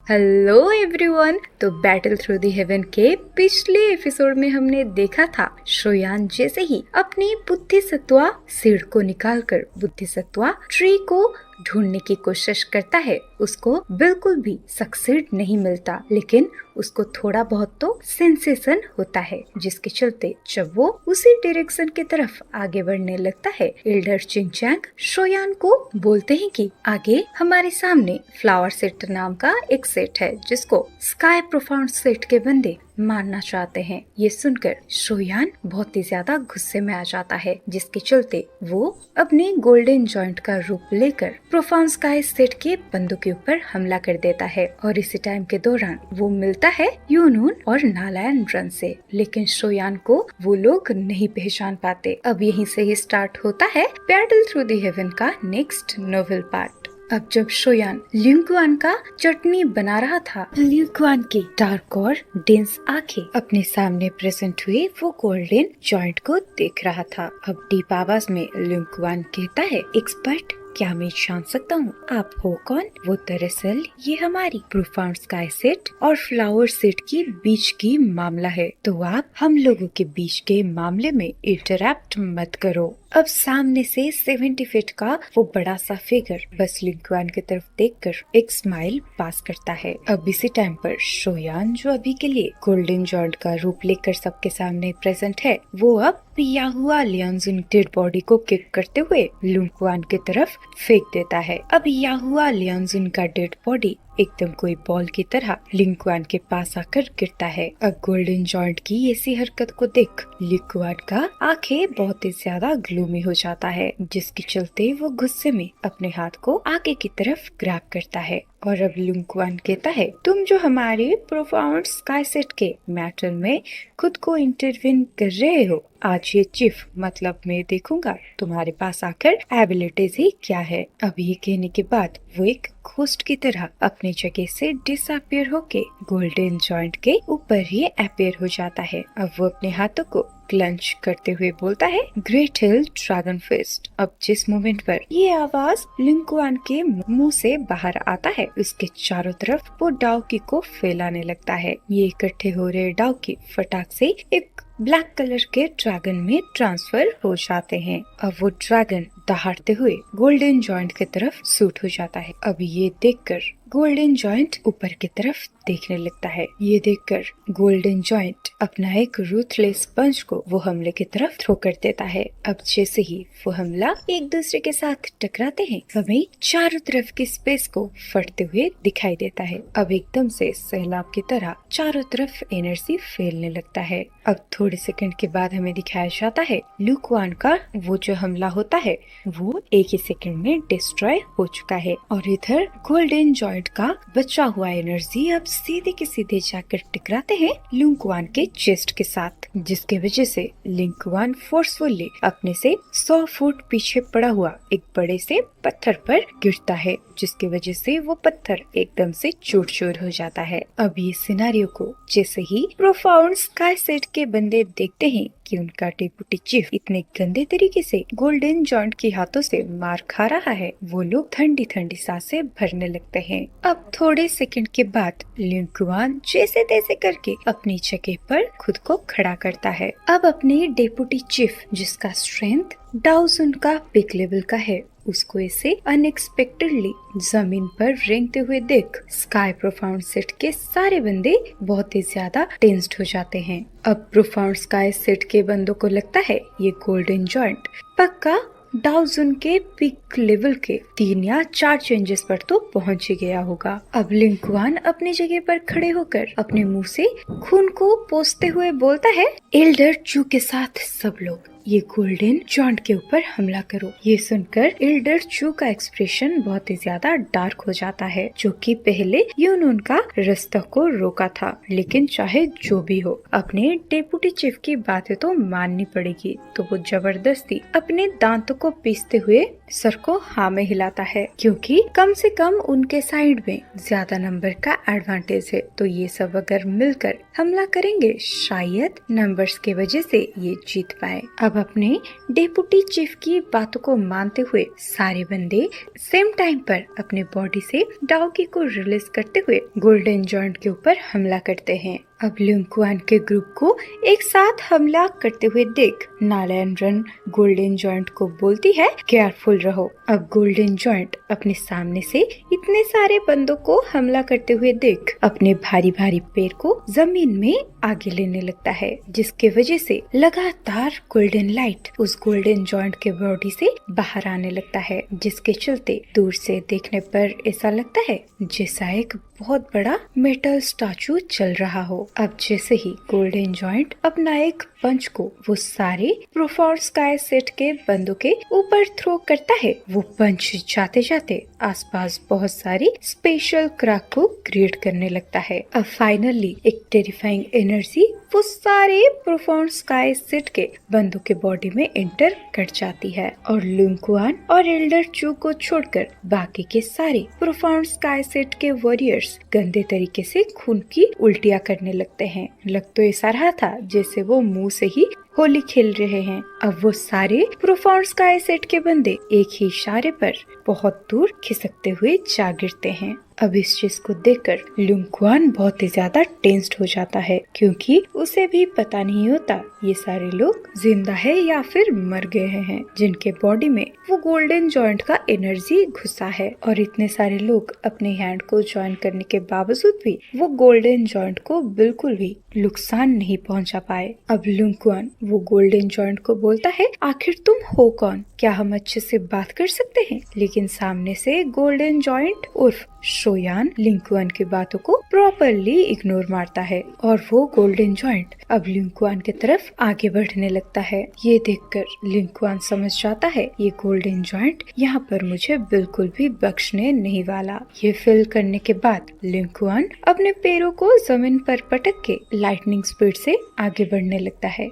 Hello everyone. तो battle through the haven के पिछले एपिसोड में हमने देखा था शोयान जैसे ही अपनी बुद्धि सत्वा सीड को निकालकर बुद्धि सत्वा ट्री को ढूंढने की कोशिश करता है, उसको बिल्कुल भी सक्सेड नहीं मिलता, लेकिन उसको थोड़ा बहुत तो सेंसेशन होता है, जिसके चलते जब वो उसी डायरेक्शन की तरफ आगे बढ़ने लगता है, एल्डर चिंगचैंग शोयान को बोलते हैं कि आगे हमारे सामने फ्लावर सेट नाम का एक सेट है जिसको स्काई प्रोफाउंड सेट के बंदे मारना चाहते हैं। ये सुनकर शोयान बहुत ही ज्यादा गुस्से में आ जाता है, जिसके चलते वो अपने गोल्डन जॉइंट का रूप लेकर प्रोफाउंड स्काई सेट के बंदों के ऊपर हमला कर देता है। और इसी टाइम के दौरान वो मिलता है यूनून और नालायन रन से, लेकिन शोयान को वो लोग नहीं पहचान पाते। अब यहीं से ही स्टार्ट होता है बैटल थ्रू द हेवन का नेक्स्ट नोवेल पार्ट। अब जब शोयान लिंकुआन का चटनी बना रहा था, लिंकुआन की डार्क और डेंस आंखें अपने सामने प्रेजेंट हुए वो गोल्डन जॉइंट को देख रहा था। अब डीप आवाज में लिंकुआन कहता है, एक्सपर्ट क्या मैं जान सकता हूँ आप हो कौन? वो दरअसल ये हमारी प्रोफाउंड स्काई सेट और फ्लावर सेट के बीच की मामला है, तो आप हम लोगों के बीच के मामले में इंटरप्ट मत करो। अब सामने से 70 फीट का वो बड़ा सा फिगर बस लिंकुआन की तरफ देखकर एक स्माइल पास करता है। अब इसी टाइम पर शोयान, जो अभी के लिए गोल्डन जॉइंट का रूप लेकर सबके सामने प्रेजेंट है, वो अब याहुआ लियांजुन डेड बॉडी को किक करते हुए लिंकुआन की तरफ फेंक देता है। अब याहुआ लियांजुन का डेड बॉडी एकदम कोई बॉल की तरह लिंकुआन के पास आकर गिरता है। अब गोल्डन जॉइंट की ऐसी हरकत को देख लिंकुआन का आंखें बहुत ही ज्यादा ग्लूमी हो जाता है, जिसके चलते वो गुस्से में अपने हाथ को आगे की तरफ ग्रैब करता है। और अब लिंकुआन कहता है, तुम जो हमारे प्रोफाउंड स्काई सेट के मैटर में खुद को इंटरवीन कर रहे हो, आज ये चीफ मतलब मैं देखूंगा तुम्हारे पास आकर एबिलिटीज ही क्या है। अब ये कहने के बाद वो एक घोस्ट की तरह अपनी जगह से डिसअपियर होके गोल्डन जॉइंट के ऊपर ही अपियर हो जाता है। अब वो अपने हाथों को क्लंच करते हुए बोलता है, ग्रेट हिल ड्रैगन फिस्ट। अब जिस मोमेंट पर ये आवाज लिंकुआन के मुंह से बाहर आता है, उसके चारों तरफ वो डाउकी को फैलाने लगता है। ये इकट्ठे हो रहे डाउकी फटाक से एक ब्लैक कलर के ड्रैगन में ट्रांसफर हो जाते हैं। अब वो ड्रैगन दहाड़ते हुए गोल्डन जॉइंट की तरफ सूट हो जाता है। अब ये देखकर गोल्डन जॉइंट ऊपर की तरफ देखने लगता है। ये देखकर गोल्डन जॉइंट अपना एक रूथलेस पंच को वो हमले की तरफ थ्रो कर देता है। अब जैसे ही वो हमला एक दूसरे के साथ टकराते हैं, हमें चारों तरफ की स्पेस को फटते हुए दिखाई देता है। अब एकदम से सैलाब की तरह चारों तरफ एनर्जी फैलने लगता है। अब थोड़े सेकंड के बाद हमें दिखाया जाता है लिंकुआन का वो जो हमला होता है वो एक ही सेकंड में डिस्ट्रॉय हो चुका है, और इधर गोल्डन जॉइंट का बचा हुआ एनर्जी अब सीधे के सीधे जाकर टकराते हैं लिंकुआन के चेस्ट के साथ, जिसके वजह से लिंकुआन फोर्सफुली अपने से 100 फुट पीछे पड़ा हुआ एक बड़े से पत्थर पर गिरता है, जिसकी वजह से वो पत्थर एकदम से चूर चूर हो जाता है। अब ये सिनेरियो को जैसे ही प्रोफाउंड स्काई सेट के बंदे देखते हैं कि उनका डेप्यूटी चीफ इतने गंदे तरीके से गोल्डन जॉइंट के हाथों से मार खा रहा है, वो लोग ठंडी ठंडी सांसें भरने लगते हैं। अब थोड़े सेकंड के बाद लिंकुआन जैसे तैसे करके अपनी जगह पर खुद को खड़ा करता है। अब अपने डेप्यूटी चीफ, जिसका स्ट्रेंथ डाउजन का पिक लेवल का है, उसको ऐसे अनएक्सपेक्टेडली जमीन पर रेंगते हुए देख स्काई प्रोफाउंड सेट के सारे बंदे बहुत ही ज्यादा टेंस्ड हो जाते हैं। अब प्रोफाउंड स्काई सेट के बंदों को लगता है ये गोल्डन जॉइंट पक्का डाउजन के पीक लेवल के 3 या 4 चेंजेस पर तो पहुंच ही गया होगा। अब लिंकुआन अपनी जगह पर खड़े होकर अपने मुंह से खून को पोंछते हुए बोलता है, एल्डर चू के साथ सब लोग ये गोल्डन जॉइंट के ऊपर हमला करो। ये सुनकर एल्डर चू का एक्सप्रेशन बहुत ही ज्यादा डार्क हो जाता है, जो कि पहले यूनून का रास्ता को रोका था, लेकिन चाहे जो भी हो अपने डेप्यूटी चीफ की बातें तो माननी पड़ेगी। तो वो जबरदस्ती अपने दांतों को पीसते हुए सर को हाँ में हिलाता है, क्योंकि कम से कम उनके साइड में ज्यादा नंबर का एडवांटेज है। तो ये सब अगर मिलकर हमला करेंगे, शायद नंबर्स के वजह से ये जीत पाए। अब अब अपने डेप्यूटी चीफ की बातों को मानते हुए सारे बंदे सेम टाइम पर अपने बॉडी से डाओकी को रिलीज करते हुए गोल्डन जॉइंट के ऊपर हमला करते हैं। अब लिंकुआन के ग्रुप को एक साथ हमला करते हुए देख नालैंड्रन गोल्डन जॉइंट को बोलती है केयरफुल रहो। अब गोल्डन जॉइंट अपने सामने से इतने सारे बंदों को हमला करते हुए देख अपने भारी भारी पैर को जमीन में आगे लेने लगता है, जिसके वजह से लगातार गोल्डन लाइट उस गोल्डन जॉइंट के बॉडी से बाहर आने लगता है, जिसके चलते दूर से देखने पर ऐसा लगता है जैसा एक बहुत बड़ा मेटल स्टैचू चल रहा हो। अब जैसे ही गोल्डन जॉइंट अपना एक पंच को वो सारे प्रोफॉर स्काई सेट के बंदों के ऊपर थ्रो करता है, वो पंच जाते जाते आसपास बहुत सारी स्पेशल क्रैक को क्रिएट करने लगता है। अब फाइनली एक टेरिफाइंग एनर्जी वो सारे प्रोफॉर स्काई सेट के बंदों के बॉडी में एंटर कर जाती है और लिंकुआन और एल्डर चू को छोड़कर बाकी के सारे प्रोफॉर स्काई सेट के वॉरियर्स गंदे तरीके से खून की उल्टियाँ करने लगते हैं। लग तो ऐसा रहा था जैसे वो मुंह से ही होली खेल रहे हैं। अब वो सारे प्रोफॉर स्काई सेट के बंदे एक ही इशारे पर बहुत दूर खिसकते हुए जा गिरते हैं। अब इस चीज को देखकर लिंकुआन बहुत ही ज्यादा टेंस्ड हो जाता है, क्योंकि उसे भी पता नहीं होता ये सारे लोग जिंदा है या फिर मर गए हैं, जिनके बॉडी में वो गोल्डन जॉइंट का एनर्जी घुसा है। और इतने सारे लोग अपने हैंड को ज्वाइन करने के बावजूद भी वो गोल्डन जॉइंट को बिल्कुल भी नुकसान नहीं पहुंचा पाए। अब लिंकुआन वो गोल्डन जॉइंट को बोलता है, आखिर तुम हो कौन? क्या हम अच्छे से बात कर सकते हैं? लेकिन सामने से गोल्डन जॉइंट उर्फ शोयान लिंकुआन की बातों को प्रॉपरली इग्नोर मारता है और वो गोल्डन जॉइंट अब लिंकुआन की तरफ आगे बढ़ने लगता है। ये देखकर लिंकुआन समझ जाता है ये गोल्डन जॉइंट यहाँ पर मुझे बिल्कुल भी बख्शने नहीं वाला। ये फील करने के बाद लिंकुआन अपने पैरों को जमीन पर पटक के लाइटनिंग स्पीड से आगे बढ़ने लगता है।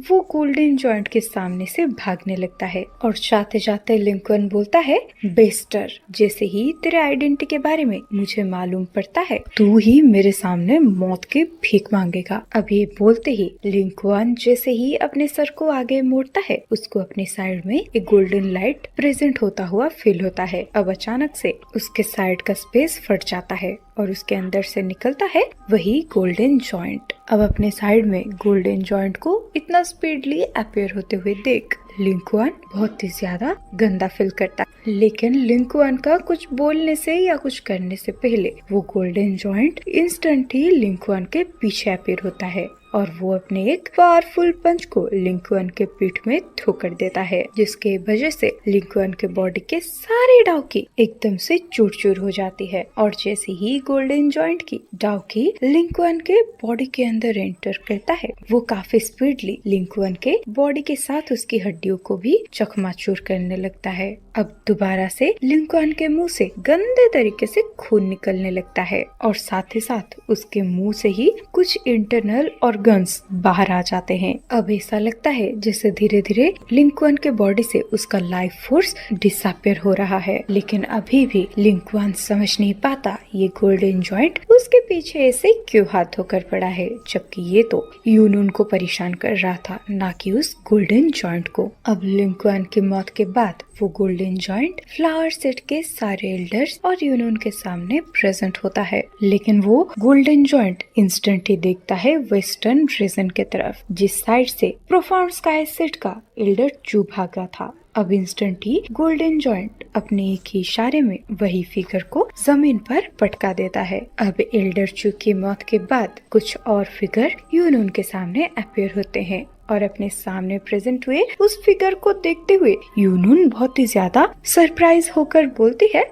वो गोल्डन जॉइंट के सामने से भागने लगता है और जाते जाते लिंकुआन बोलता है, बेस्टर, जैसे ही तेरे आइडेंटिटी के बारे में मुझे मालूम पड़ता है तू ही मेरे सामने मौत की भीख मांगेगा। अब ये बोलते ही लिंकुआन जैसे ही अपने सर को आगे मोड़ता है, उसको अपने साइड में एक गोल्डन लाइट प्रेजेंट होता हुआ फील होता है। अब अचानक से उसके साइड का स्पेस फट जाता है और उसके अंदर से निकलता है वही गोल्डन जॉइंट। अब अपने साइड में गोल्डन जॉइंट को इतना स्पीडली अपीयर होते हुए देख लिंकुआन बहुत ही ज्यादा गंदा फील करता है, लेकिन लिंकुआन का कुछ बोलने से या कुछ करने से पहले वो गोल्डन जॉइंट इंस्टेंट ही लिंकुआन के पीछे अपीयर होता है और वो अपने एक पावरफुल पंच को लिंकुआन के पीठ में थ्रो कर देता है, जिसके वजह से लिंकुआन के बॉडी के सारे डाउकी एकदम से चूर चूर हो जाती है। और जैसे ही गोल्डन जॉइंट की डाउकी लिंकुआन के बॉडी के अंदर एंटर करता है, वो काफी स्पीडली लिंकुआन के बॉडी के साथ उसकी हड्डियों को भी चकमाचूर करने लगता है। अब दोबारा से लिंकुआन के मुंह से गंदे तरीके से खून निकलने लगता है और साथ ही साथ उसके मुंह से ही कुछ इंटरनल ऑर्गन्स बाहर आ जाते हैं। अब ऐसा लगता है जैसे धीरे धीरे लिंकुआन के बॉडी से उसका लाइफ फोर्स डिसअपियर हो रहा है, लेकिन अभी भी लिंकुआन समझ नहीं पाता ये गोल्डन जॉइंट उसके पीछे ऐसे क्यों हाथ धोकर पड़ा है, जबकि ये तो यूनून को परेशान कर रहा था, ना कि उस गोल्डन जॉइंट को। अब लिंकुआन की मौत के बाद वो गोल्डन जॉइंट फ्लावर सेट के सारे एल्डर्स और यूनून के सामने प्रेजेंट होता है, लेकिन वो गोल्डन जॉइंट इंस्टेंट ही देखता है वेस्टर्न रीजन के तरफ, जिस साइड से प्रोफाउंड स्काई सेट का एल्डर चू भागा था। अब इंस्टेंट ही गोल्डन जॉइंट अपने एक ही इशारे में वही फिगर को जमीन पर पटका देता है। अब एल्डर चू की मौत के बाद कुछ और फिगर यूनून के सामने अपीयर होते हैं और अपने सामने प्रेजेंट हुए उस फिगर को देखते हुए यूनून बहुत ही ज्यादा सरप्राइज होकर बोलती है,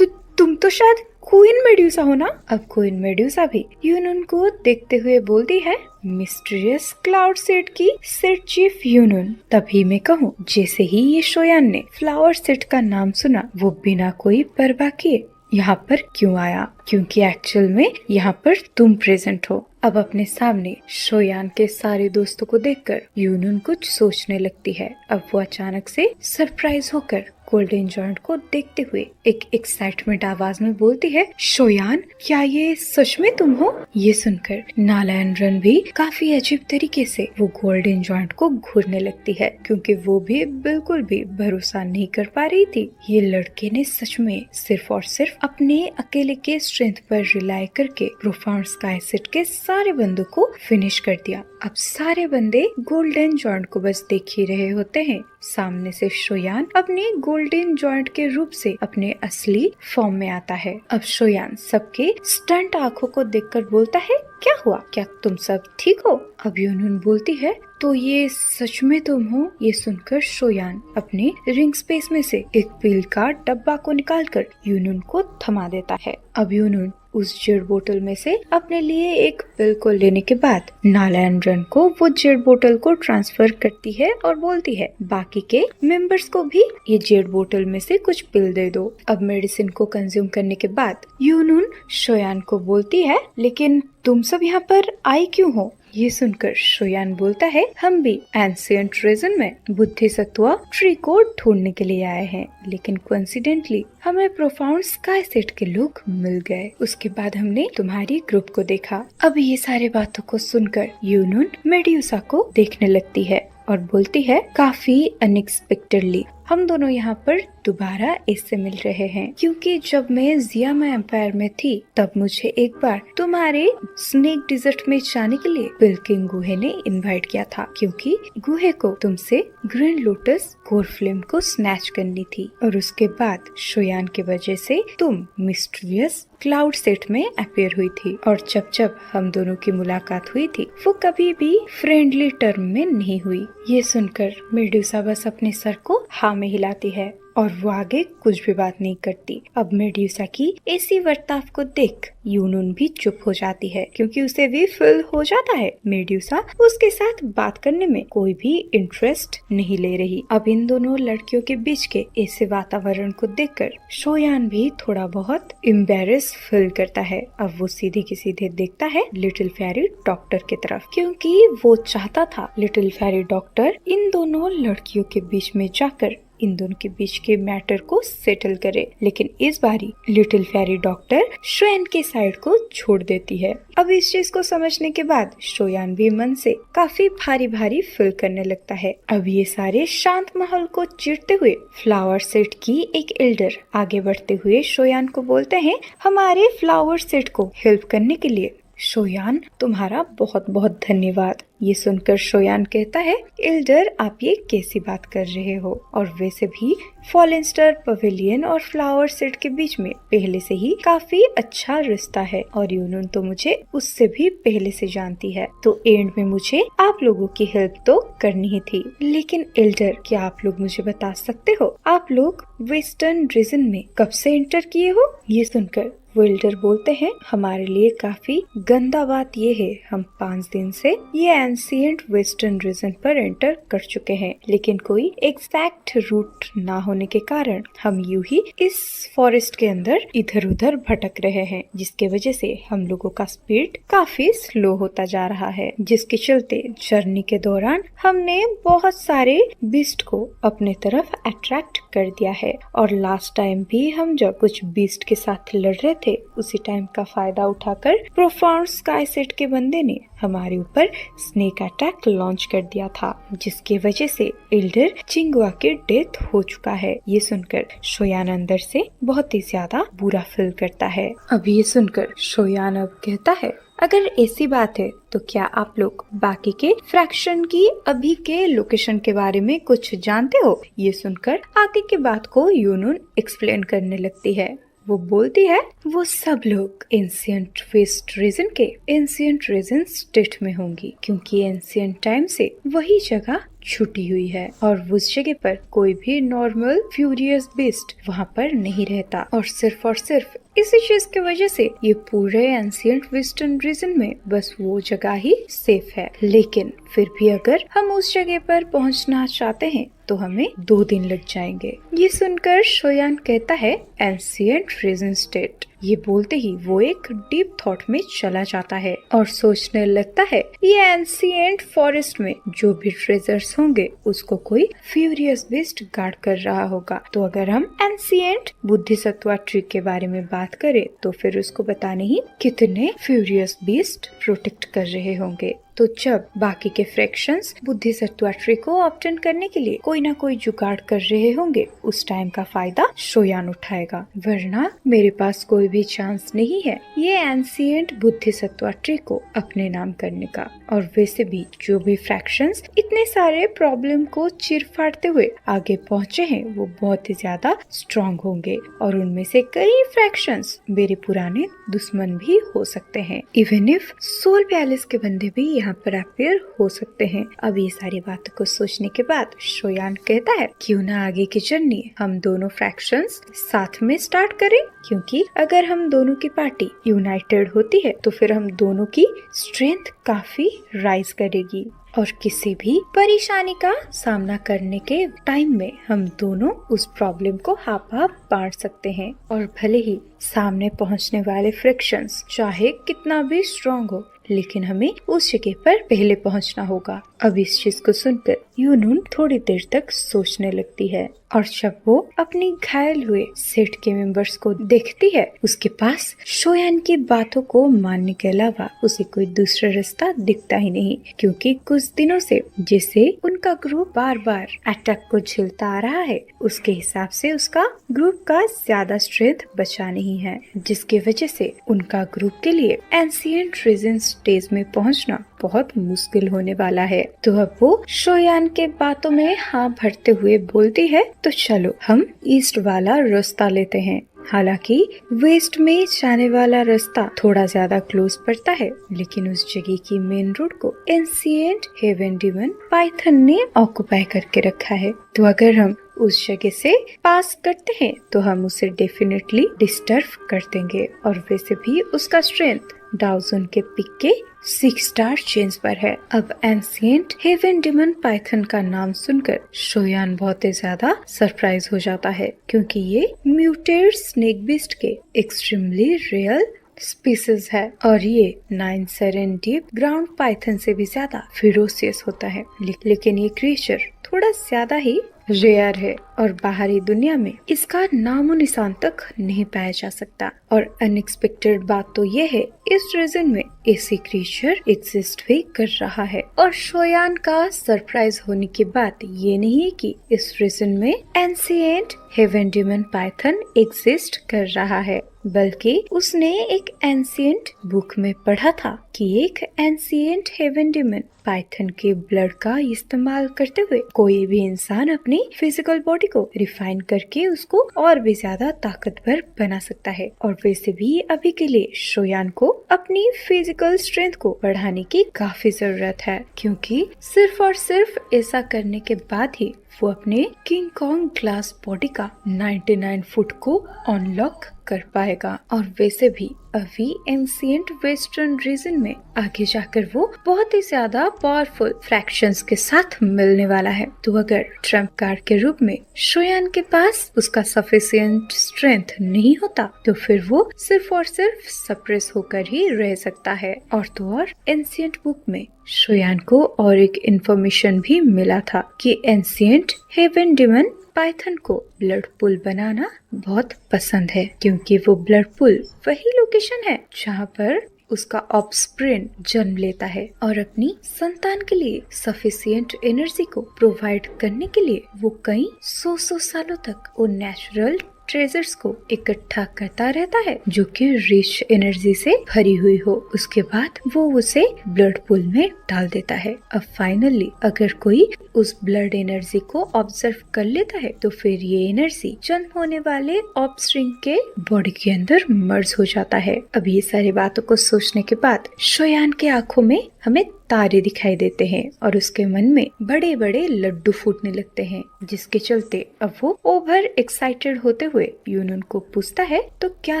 तुम तो शायद क्वीन मेड्यूसा हो ना। अब क्वीन मेड्यूसा भी यूनून को देखते हुए बोलती है, मिस्टीरियस क्लाउड सेट की सेट चीफ यूनून। तभी मैं कहूँ जैसे ही ये शोयान ने फ्लावर सेट का नाम सुना, वो बिना कोई परवाह किए यहाँ पर क्यों आया, क्योंकि एक्चुअल में यहाँ पर तुम प्रेजेंट हो। अब अपने सामने शोयान के सारे दोस्तों को देखकर यूनून कुछ सोचने लगती है। अब वो अचानक से सरप्राइज होकर गोल्डन जॉइंट को देखते हुए एक एक्साइटमेंट आवाज में बोलती है, शोयान क्या ये सच में तुम हो? ये सुनकर नालायन रन भी काफी अजीब तरीके से वो गोल्डन जॉइंट को घूरने लगती है, क्योंकि वो भी बिल्कुल भी भरोसा नहीं कर पा रही थी। ये लड़के ने सच में सिर्फ और सिर्फ अपने अकेले के स्ट्रेंथ पर रिलाई करके प्रोफाउंड स्काई सेट के सारे बंदों को फिनिश कर दिया। अब सारे बंदे गोल्डन जॉइंट को बस देख ही रहे होते हैं। सामने से शोयान अपने गोल्डन जॉइंट के रूप से अपने असली फॉर्म में आता है। अब शोयान सबके स्टंट आंखों को देखकर बोलता है, क्या हुआ? क्या तुम सब ठीक हो? अब यूनून बोलती है, तो ये सच में तुम हो? ये सुनकर शोयान अपने रिंग स्पेस में से एक पिल का डब्बा को निकालकर यूनून को थमा देता है। अब यूनून उस जेड बोतल में से अपने लिए एक पिल को लेने के बाद नालायन रन को वो जेड बोतल को ट्रांसफर करती है और बोलती है, बाकी के मेंबर्स को भी ये जेड बोतल में से कुछ पिल दे दो। अब मेडिसिन को कंज्यूम करने के बाद यूनून शोयान को बोलती है, लेकिन तुम सब यहाँ पर आई क्यों हो? ये सुनकर शोयान बोलता है, हम भी एंशिएंट रीजन में बुद्धिसत्वा ट्री को ढूंढने के लिए आए हैं, लेकिन कोइंसिडेंटली हमें प्रोफाउंड स्काई सेट के लोग मिल गए। उसके बाद हमने तुम्हारी ग्रुप को देखा। अब ये सारी बातों को सुनकर यूनून मेड्यूसा को देखने लगती है और बोलती है, काफी अनएक्सपेक्टेडली हम दोनों यहाँ पर दोबारा इससे मिल रहे हैं, क्योंकि जब मैं जियामा एम्पायर में थी तब मुझे एक बार तुम्हारे स्नेक डिजर्ट में जाने के लिए बिल्किंग गुहे ने इनवाइट किया था, क्योंकि गुहे को तुमसे ग्रीन लोटस कोर फ्लेम को स्नैच करनी थी। और उसके बाद शोयान की वजह से तुम मिस्टीरियस क्लाउड सेट में अपीयर हुई थी, और जब जब हम दोनों की मुलाकात हुई थी वो कभी भी फ्रेंडली टर्म में नहीं हुई। ये सुनकर मेडुसा बस अपने सर को हाँ में हिलाती है और वो आगे कुछ भी बात नहीं करती। अब मेड्यूसा की ऐसी बर्ताव को देख यूनून भी चुप हो जाती है, क्योंकि उसे भी फील हो जाता है मेड्यूसा उसके साथ बात करने में कोई भी इंटरेस्ट नहीं ले रही। अब इन दोनों लड़कियों के बीच के ऐसे वातावरण को देखकर शोयान भी थोड़ा बहुत एम्बैरेस फील करता है। अब वो सीधे की सीधे देखता है लिटिल फेरी डॉक्टर की तरफ, क्योंकि वो चाहता था लिटिल फेरी डॉक्टर इन दोनों लड़कियों के बीच में जाकर इन दोनों के बीच के मैटर को सेटल करे, लेकिन इस बारी लिटिल फेरी डॉक्टर शोयान के साइड को छोड़ देती है। अब इस चीज को समझने के बाद शोयान भी मन से काफी भारी भारी फील करने लगता है। अब ये सारे शांत माहौल को चीरते हुए फ्लावर सेट की एक एल्डर आगे बढ़ते हुए शोयान को बोलते हैं, हमारे फ्लावर सेट को हेल्प करने के लिए शोयान तुम्हारा बहुत बहुत धन्यवाद। ये सुनकर शोयान कहता है, एल्डर आप ये कैसी बात कर रहे हो? और वैसे भी फॉलन स्टार पवेलियन और फ्लावर सेट के बीच में पहले से ही काफी अच्छा रिश्ता है, और यूनून तो मुझे उससे भी पहले से जानती है, तो एंड में मुझे आप लोगों की हेल्प तो करनी ही थी। लेकिन एल्डर क्या आप लोग मुझे बता सकते हो आप लोग वेस्टर्न रीजन में कब से एंटर किए हो? ये सुनकर विल्डर बोलते हैं, हमारे लिए काफी गंदा बात ये है, हम 5 दिन से ये एंशिएंट वेस्टर्न रीजन पर एंटर कर चुके हैं, लेकिन कोई एग्जैक्ट रूट ना होने के कारण हम यूं ही इस फॉरेस्ट के अंदर इधर उधर भटक रहे हैं, जिसके वजह से हम लोगों का स्पीड काफी स्लो होता जा रहा है, जिसके चलते जर्नी के दौरान हमने बहुत सारे बीस्ट को अपने तरफ अट्रैक्ट कर दिया है। और लास्ट टाइम भी हम जब कुछ बीस्ट के साथ लड़ रहे थे, उसी टाइम का फायदा उठाकर प्रोफाउंड स्काई सेट के बंदे ने हमारे ऊपर स्नेक अटैक लॉन्च कर दिया था, जिसकी वजह से एल्डर चिंगुआ की डेथ हो चुका है। ये सुनकर शोयान अंदर से बहुत ही ज्यादा बुरा फील करता है। अब ये सुनकर शोयान अब कहता है, अगर ऐसी बात है तो क्या आप लोग बाकी के फ्रैक्शन की अभी के लोकेशन के बारे में कुछ जानते हो? ये सुनकर आगे की बात को यूनून एक्सप्लेन करने लगती है। वो बोलती है, वो सब लोग एंशिएंट वेस्ट रीजन के एंशिएंट रीजन स्टेट में होंगी, क्योंकि एंशिएंट टाइम से वही जगह छुटी हुई है और उस जगह पर कोई भी नॉर्मल फ्यूरियस बीस्ट वहाँ पर नहीं रहता, और सिर्फ इसी चीज की वजह से ये पूरे एंशिएंट वेस्टर्न रीजन में बस वो जगह ही सेफ है। लेकिन फिर भी अगर हम उस जगह पर पहुंचना चाहते हैं तो हमें 2 दिन लग जाएंगे। ये सुनकर शोयान कहता है एंशिएंट रीजन स्टेट। ये बोलते ही वो एक डीप थॉट में चला जाता है और सोचने लगता है ये एंशिएंट फॉरेस्ट में जो भी ट्रेजर्स होंगे उसको कोई फ्यूरियस बीस्ट गार्ड कर रहा होगा। तो अगर हम एंशिएंट बुद्धिसत्वा ट्री के बारे में बात करें तो फिर उसको पता नहीं कितने फ्यूरियस बीस्ट प्रोटेक्ट कर रहे होंगे। तो जब बाकी के फ्रैक्शंस बुद्धिसत्वा ट्री को ऑब्टेन करने के लिए कोई ना कोई जुगाड़ कर रहे होंगे, उस टाइम का फायदा शोयान उठाएगा, वरना मेरे पास कोई भी चांस नहीं है ये एंशिएंट बुद्धिसत्वा ट्री को अपने नाम करने का। और वैसे भी जो भी फ्रैक्शंस इतने सारे प्रॉब्लम को चीर फाड़ते हुए आगे पहुँचे हैं वो बहुत ही ज्यादा स्ट्रॉन्ग होंगे और उनमें से कई फ्रैक्शंस मेरे पुराने दुश्मन भी हो सकते हैं। इवन इफ सोल पैलेस के बंदे भी यहाँ पर अपीयर हो सकते हैं। अब ये सारी बातों को सोचने के बाद शोयान कहता है क्यों ना आगे की जर्नी हम दोनों फ्रैक्शंस साथ में स्टार्ट करें, क्योंकि अगर हम दोनों की पार्टी यूनाइटेड होती है तो फिर हम दोनों की स्ट्रेंथ काफी राइज करेगी और किसी भी परेशानी का सामना करने के टाइम में हम दोनों उस प्रॉब्लम को हाफ हाफ बांट सकते हैं। और भले ही सामने पहुंचने वाले फ्रिक्शंस चाहे कितना भी स्ट्रॉन्ग हो, लेकिन हमें उस जगह पर पहले पहुंचना होगा। अब इस चीज को सुनकर यूनून थोड़ी देर तक सोचने लगती है और जब वो अपनी घायल हुए सेट के मेंबर्स को देखती है, उसके पास शोयान की बातों को मानने के अलावा उसे कोई दूसरा रास्ता दिखता ही नहीं, क्योंकि कुछ दिनों से जैसे उनका ग्रुप बार बार अटैक को झेलता आ रहा है, उसके हिसाब से उसका ग्रुप का ज्यादा स्ट्रेंथ बचा नहीं है, जिसकी वजह से उनका ग्रुप के लिए एंशिएंट रीजन स्टेज में पहुंचना बहुत मुश्किल होने वाला है। तो अब वो शोयान के बातों में हाँ भरते हुए बोलती है तो चलो हम ईस्ट वाला रास्ता लेते हैं। हालांकि वेस्ट में जाने वाला रास्ता थोड़ा ज्यादा क्लोज पड़ता है, लेकिन उस जगह की मेन रोड को एंशिएंट हेवन डीमन पाइथन ने ऑक्युपाई करके रखा है। तो अगर हम उस जगह से पास करते हैं तो हम उसे डेफिनेटली डिस्टर्ब कर देंगे। और वैसे भी उसका स्ट्रेंथ डाउजन के पिक के 6 स्टार चेंज पर है। अब एंशिएंट हेवन डीमन पाइथन का नाम सुनकर शोयान बहुत ही ज्यादा सरप्राइज हो जाता है, क्योंकि ये म्यूटेड स्नेक बीस्ट के एक्सट्रीमली रियल स्पीसीज है और ये 9 सेरेन डीप ग्राउंड पाइथन से भी ज्यादा फिरोसियस होता है। लेकिन ये क्रिएचर थोड़ा ज्यादा ही रेयर है और बाहरी दुनिया में इसका नामो निशान तक नहीं पाया जा सकता। और अनएक्सपेक्टेड बात तो ये है इस रीजन में ऐसी क्रिएचर एग्जिस्ट भी कर रहा है। और शोयान का सरप्राइज होने की बात ये नहीं है कि इस रीजन में ancient heaven demon python exist कर रहा है, बल्कि उसने एक एंशिएंट बुक में पढ़ा था कि एक एंशिएंट हेवन डीमन पाइथन के ब्लड का इस्तेमाल करते हुए कोई भी इंसान अपनी फिजिकल बॉडी को रिफाइन करके उसको और भी ज्यादा ताकतवर बना सकता है। और वैसे भी अभी के लिए शोयान को अपनी फिजिकल स्ट्रेंथ को बढ़ाने की काफी जरूरत है, क्योंकि सिर्फ और सिर्फ ऐसा करने के बाद ही वो अपने किंग कॉन्ग ग्लास बॉडी का 99 फुट को अनलॉक कर पाएगा। और वैसे भी अभी एंशिएंट वेस्टर्न रीजन में आगे जाकर वो बहुत ही ज्यादा पावरफुल फ्रैक्शंस के साथ मिलने वाला है। तो अगर ट्रम्प कार्ड के रूप में शोयान के पास उसका सफिशिएंट स्ट्रेंथ नहीं होता तो फिर वो सिर्फ और सिर्फ सप्रेस होकर ही रह सकता है। और तो और एंशिएंट बुक में शोयान को और एक इन्फॉर्मेशन भी मिला था कि एंशिएंट हेवन डीमन पाइथन को ब्लड पूल बनाना बहुत पसंद है, क्योंकि वो ब्लड पूल वही लोकेशन है जहाँ पर उसका ऑफस्प्रिंग जन्म लेता है और अपनी संतान के लिए सफिशिएंट एनर्जी को प्रोवाइड करने के लिए वो कई सौ सालों तक वो नेचुरल ट्रेजर्स को इकट्ठा करता रहता है जो कि रिच एनर्जी से भरी हुई हो। उसके बाद वो उसे ब्लड पूल में डाल देता है। अब फाइनली अगर कोई उस ब्लड एनर्जी को ऑब्जर्व कर लेता है तो फिर ये एनर्जी जन्म होने वाले ऑफस्प्रिंग के बॉडी के अंदर मर्ज हो जाता है। अब ये सारी बातों को सोचने के बाद शोयान के आंखों में हमें तारे दिखाई देते हैं और उसके मन में बड़े बड़े लड्डू फूटने लगते हैं, जिसके चलते अब वो ओवर एक्साइटेड होते हुए यूनून को पूछता है, तो क्या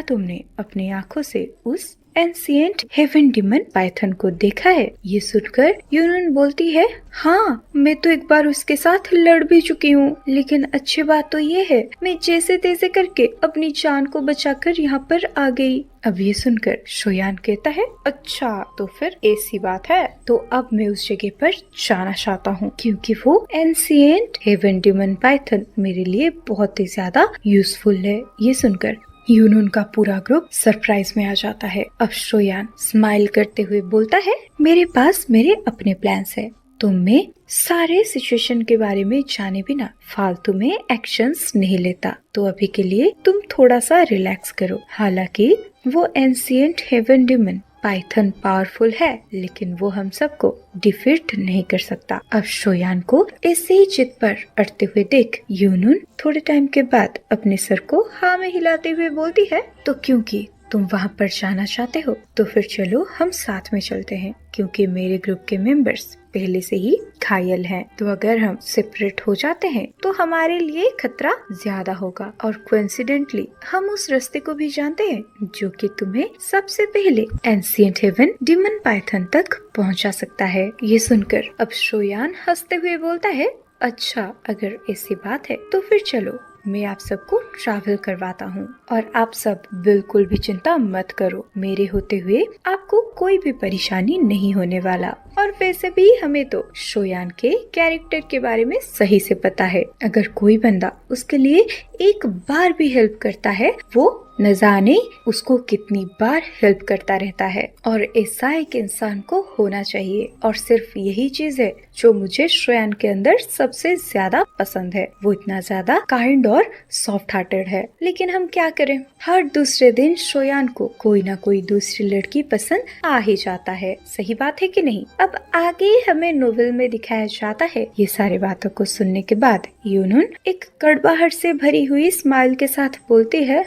तुमने अपनी आंखों से उस एंशिएंट हेवन डिमन पाइथन को देखा है? ये सुनकर यूनून बोलती है, हाँ, मैं तो एक बार उसके साथ लड़ भी चुकी हूँ, लेकिन अच्छी बात तो ये है मैं जैसे तैसे करके अपनी जान को बचाकर यहाँ पर आ गई। अब ये सुनकर शोयान कहता है, अच्छा तो फिर ऐसी बात है, तो अब मैं उस जगह पर जाना चाहता हूँ, क्योंकि वो एंशिएंट हेवन डिमन पाइथन मेरे लिए बहुत ही ज्यादा यूजफुल है। ये सुनकर यूनून का पूरा ग्रुप सरप्राइज में आ जाता है। अब शोयान स्माइल करते हुए बोलता है, मेरे पास मेरे अपने प्लान्स है, तो मैं सारे सिचुएशन के बारे में जाने बिना फालतू में एक्शंस नहीं लेता, तो अभी के लिए तुम थोड़ा सा रिलैक्स करो। हालांकि वो ancient heaven demon python powerful है, लेकिन वो हम सबको डिफीट नहीं कर सकता। अब शोयान को ऐसे ही जिद पर अड़ते हुए देख यूनून थोड़े टाइम के बाद अपने सर को हाँ में हिलाते हुए बोलती है, तो क्योंकि तुम वहाँ पर जाना चाहते हो तो फिर चलो हम साथ में चलते हैं, क्योंकि मेरे ग्रुप के मेंबर्स पहले से ही घायल हैं, तो अगर हम सेपरेट हो जाते हैं तो हमारे लिए खतरा ज्यादा होगा, और कोइंसिडेंटली हम उस रास्ते को भी जानते हैं जो कि तुम्हें सबसे पहले एंशिएंट हेवन डिमन पाइथन तक पहुंचा सकता है। ये सुनकर अब शोयान हंसते हुए बोलता है, अच्छा अगर ऐसी बात है तो फिर चलो मैं आप सबको ट्रैवल करवाता हूँ, और आप सब बिल्कुल भी चिंता मत करो, मेरे होते हुए आपको कोई भी परेशानी नहीं होने वाला। और वैसे भी हमें तो शोयान के कैरेक्टर के बारे में सही से पता है, अगर कोई बंदा उसके लिए एक बार भी हेल्प करता है वो न जाने उसको कितनी बार हेल्प करता रहता है, और ऐसा एक इंसान को होना चाहिए। और सिर्फ यही चीज है जो मुझे शोयान के अंदर सबसे ज्यादा पसंद है, वो इतना ज्यादा काइंड और सॉफ्ट हार्टेड है। लेकिन हम क्या करें, हर दूसरे दिन शोयान को कोई ना कोई दूसरी लड़की पसंद आ ही जाता है, सही बात है कि नहीं? अब आगे हमें नोवेल में दिखाया जाता है। ये सारी बातों को सुनने के बाद यूनून एक कड़वाहट से भरी हुई स्माइल के साथ बोलती है,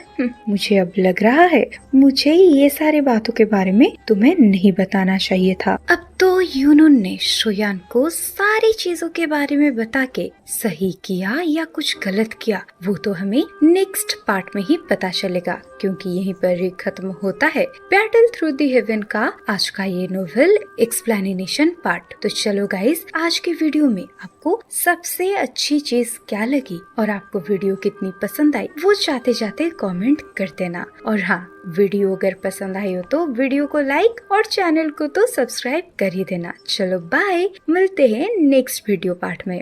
मुझे अब लग रहा है मुझे ये सारी बातों के बारे में तुम्हें नहीं बताना चाहिए था। अब तो यूनून ने शोयान को सारी चीजों के बारे में बता के सही किया या कुछ गलत किया वो तो हमें नेक्स्ट पार्ट में ही पता चलेगा, क्योंकि यहीं पर ही खत्म होता है बैटल थ्रू द हेवन का आज का ये नोवेल एक्सप्लेनेशन पार्ट। तो चलो गाइस, आज के वीडियो में आपको सबसे अच्छी चीज क्या लगी और आपको वीडियो कितनी पसंद आई वो जाते जाते कमेंट कर देना। और हाँ, वीडियो अगर पसंद आई हो तो वीडियो को लाइक और चैनल को तो सब्सक्राइब कर ही देना। चलो बाय, मिलते हैं नेक्स्ट वीडियो पार्ट में।